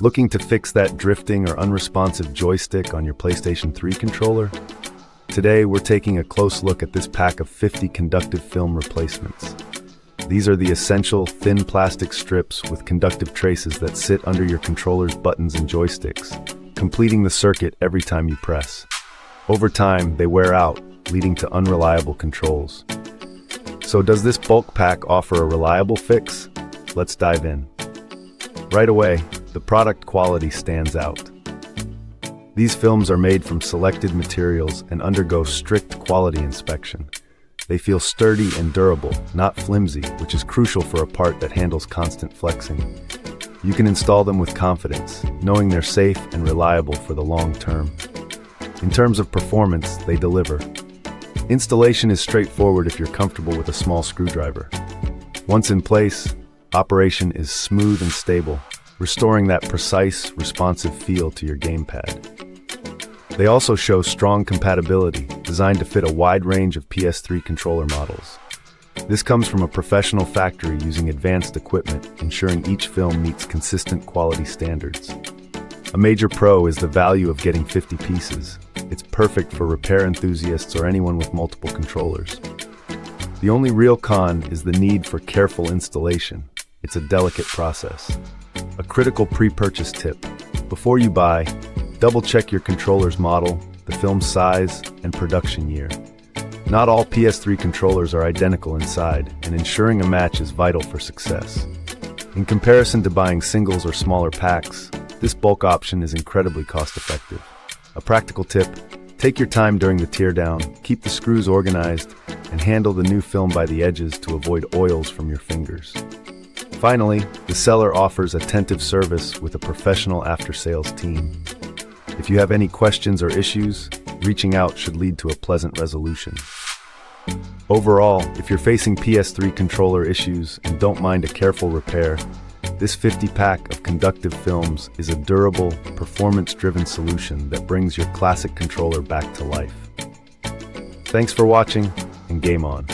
Looking to fix that drifting or unresponsive joystick on your PlayStation 3 controller? Today, we're taking a close look at this pack of 50 conductive film replacements. These are the essential, thin plastic strips with conductive traces that sit under your controller's buttons and joysticks, completing the circuit every time you press. Over time, they wear out, leading to unreliable controls. So does this bulk pack offer a reliable fix? Let's dive in. Right away, the product quality stands out. These films are made from selected materials and undergo strict quality inspection. They feel sturdy and durable, not flimsy, which is crucial for a part that handles constant flexing. You can install them with confidence, knowing they're safe and reliable for the long term. In terms of performance, they deliver. Installation is straightforward if you're comfortable with a small screwdriver. Once in place, operation is smooth and stable, restoring that precise, responsive feel to your gamepad. They also show strong compatibility, designed to fit a wide range of PS3 controller models. This comes from a professional factory using advanced equipment, ensuring each film meets consistent quality standards. A major pro is the value of getting 50 pieces. It's perfect for repair enthusiasts or anyone with multiple controllers. The only real con is the need for careful installation. It's a delicate process. A critical pre-purchase tip: before you buy, double-check your controller's model, the film's size, and production year. Not all PS3 controllers are identical inside, and ensuring a match is vital for success. In comparison to buying singles or smaller packs, this bulk option is incredibly cost-effective. A practical tip: take your time during the teardown, keep the screws organized, and handle the new film by the edges to avoid oils from your fingers. Finally, the seller offers attentive service with a professional after-sales team. If you have any questions or issues, reaching out should lead to a pleasant resolution. Overall, if you're facing PS3 controller issues and don't mind a careful repair, this 50-pack of conductive films is a durable, performance-driven solution that brings your classic controller back to life. Thanks for watching, and game on.